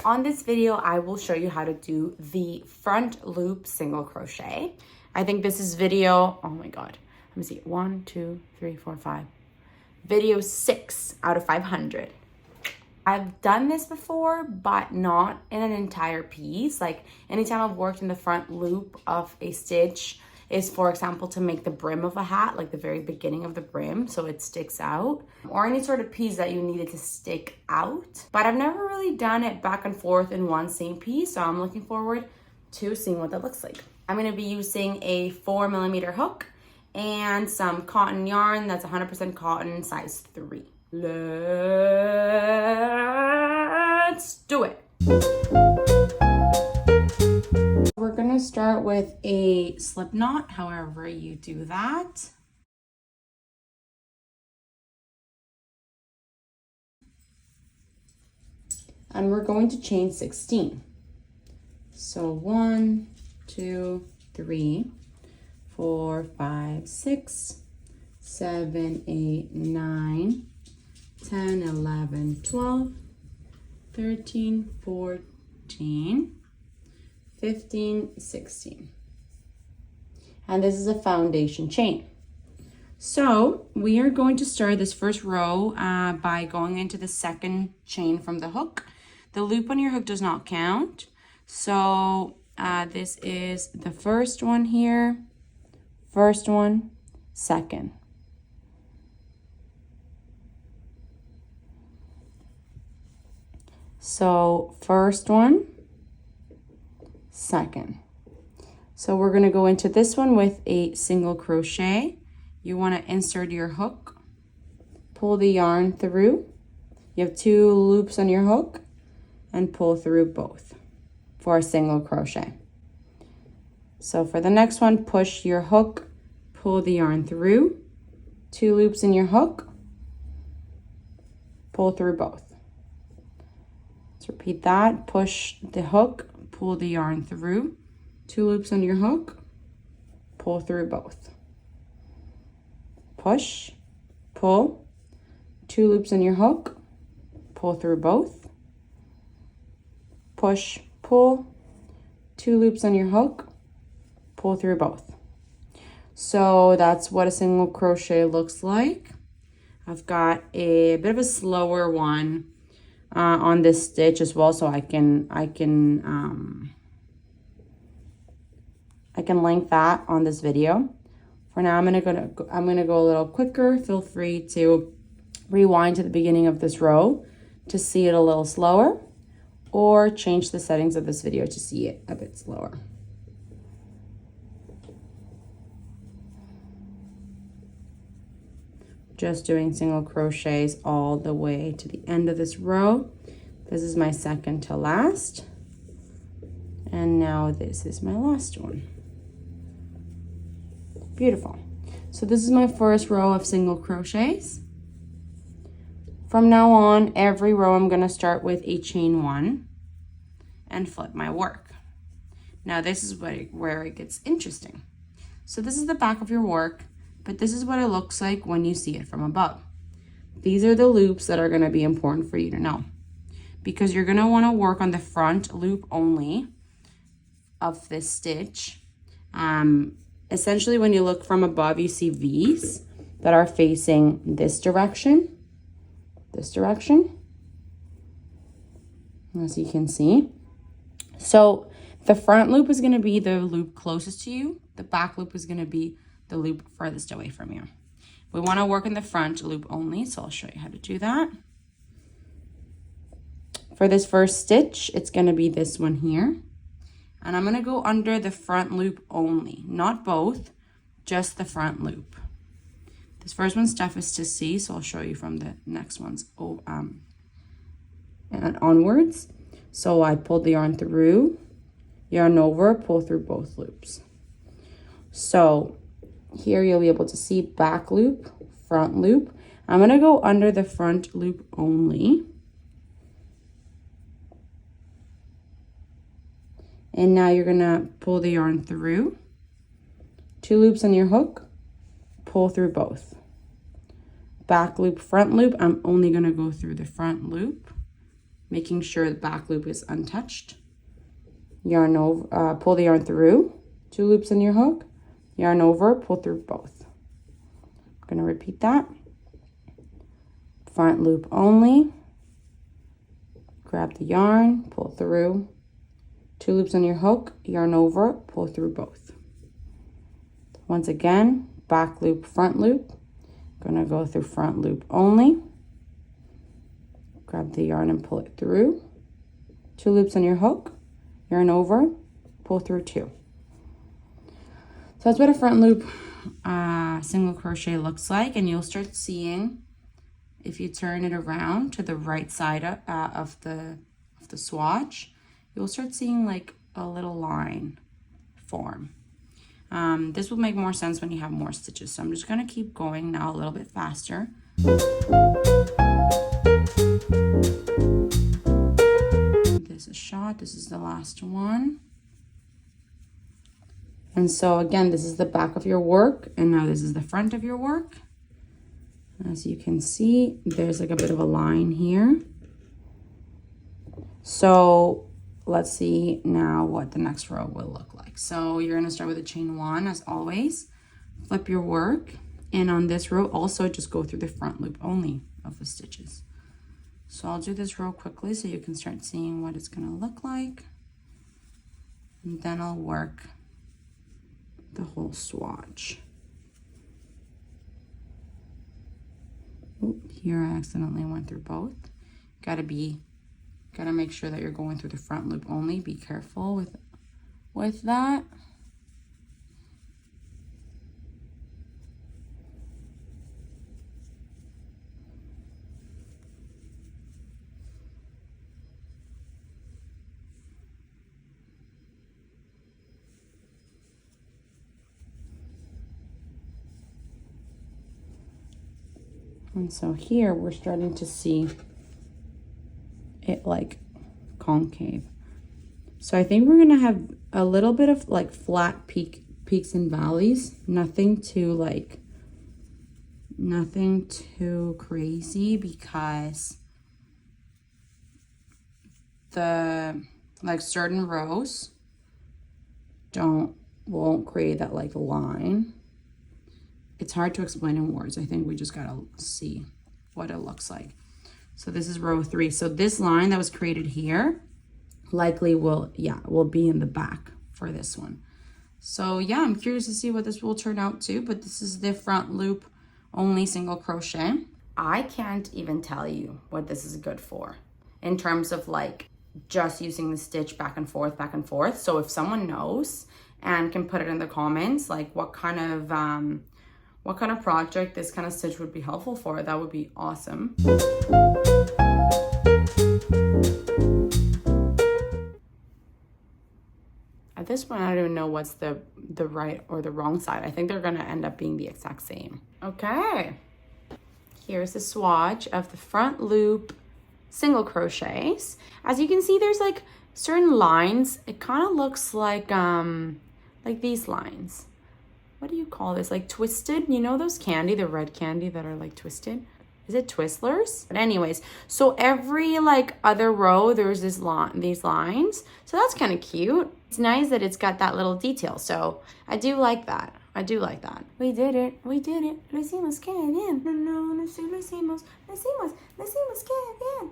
On this video, I will show you how to do the front loop single crochet. I think this is video, oh my God, let me see, 1, 2, 3, 4, 5. Video 6 out of 500. I've done this before, but not in an entire piece. Like anytime I've worked in the front loop of a stitch is, for example, to make the brim of a hat, like the very beginning of the brim, so it sticks out, or any sort of piece that you needed to stick out. But I've never really done it back and forth in one same piece, so I'm looking forward to seeing what that looks like. I'm gonna be using a 4mm hook and some cotton yarn that's 100% cotton, size 3. Let's do it. We're gonna start with a slip knot, however you do that. And we're going to chain 16. So 1, 2, 3, 4, 5, 6, 7, 8, 9, 10, 11, 12, 13, 14, 15, 16. And this is a foundation chain. So we are going to start this first row by going into the second chain from the hook. The loop on your hook does not count. So this is the first one here, first one, second. So first one, second. So we're going to go into this one with a single crochet. You want to insert your hook, pull the yarn through. You have 2 loops on your hook and pull through both for a single crochet. So for the next one, push your hook, pull the yarn through, 2 loops in your hook, pull through both. Let's repeat that. Push the hook, pull the yarn through, 2 loops on your hook, pull through both. Push, pull, 2 loops on your hook, pull through both. Push, pull, 2 loops on your hook, pull through both. So that's what a single crochet looks like. I've got a bit of a slower one on this stitch as well, so I can link that on this video. For now, I'm gonna go a little quicker. Feel free to rewind to the beginning of this row to see it a little slower, or change the settings of this video to see it a bit slower. Just doing single crochets all the way to the end of this row. This is my second to last. And now this is my last one. Beautiful. So this is my first row of single crochets. From now on, every row I'm going to start with a chain 1 and flip my work. Now this is where it gets interesting. So this is the back of your work, but this is what it looks like when you see it from above. These are the loops that are going to be important for you to know, because you're going to want to work on the front loop only of this stitch. Essentially, when you look from above, you see V's that are facing this direction, as you can see. So the front loop is going to be the loop closest to you. The back loop is going to be the loop furthest away from you. We want to work in the front loop only, so I'll show you how to do that. For this first stitch, it's going to be this one here. And I'm going to go under the front loop only, not both, just the front loop. This first one's toughest to see, so I'll show you from the next ones and onwards. So I pulled the yarn through, yarn over, pull through both loops. So here you'll be able to see back loop, front loop. I'm going to go under the front loop only. And now you're going to pull the yarn through, 2 loops on your hook, pull through both. Back loop, front loop, I'm only going to go through the front loop. making sure the back loop is untouched. Yarn over, pull the yarn through, 2 loops in your hook, yarn over, pull through both. I'm gonna repeat that. Front loop only, grab the yarn, pull through, 2 loops on your hook, yarn over, pull through both. Once again, back loop, front loop. Gonna go through front loop only. Grab the yarn and pull it through. 2 loops on your hook, yarn over, pull through 2. So that's what a front loop single crochet looks like, and you'll start seeing, if you turn it around to the right side of the swatch, you'll start seeing like a little line form. This will make more sense when you have more stitches. So I'm just gonna keep going now a little bit faster. This is shot, this is the last one. And so again, this is the back of your work, and now this is the front of your work. As you can see, there's like a bit of a line here. So let's see now what the next row will look like. So you're gonna start with a chain 1 as always, flip your work, and on this row also just go through the front loop only of the stitches. So I'll do this real quickly so you can start seeing what it's gonna look like. And then I'll work the whole swatch. Oop, here I accidentally went through both. Gotta make sure that you're going through the front loop only. Be careful with that. And so here we're starting to see it like concave. So I think we're gonna have a little bit of like flat peaks and valleys, nothing too crazy, because the like certain rows won't create that like line. It's hard to explain in words. I think we just gotta see what it looks like. So this is row 3. So this line that was created here likely will be in the back for this one. So yeah, I'm curious to see what this will turn out to, but this is the front loop only single crochet. I can't even tell you what this is good for in terms of like just using the stitch back and forth. So if someone knows and can put it in the comments, like what kind of project this kind of stitch would be helpful for, that would be awesome. At this point, I don't even know what's the right or the wrong side. I think they're gonna end up being the exact same. Okay, here's the swatch of the front loop single crochets. As you can see, there's like certain lines. It kind of looks like these lines. What do you call this? Like twisted, you know those candy, the red candy that are like twisted? Is it Twizzlers? But anyways, so every like other row, there's these lines. So that's kind of cute. It's nice that it's got that little detail. So I do like that. We did it. Lo hicimos, qué bien. No, lo hicimos, qué bien.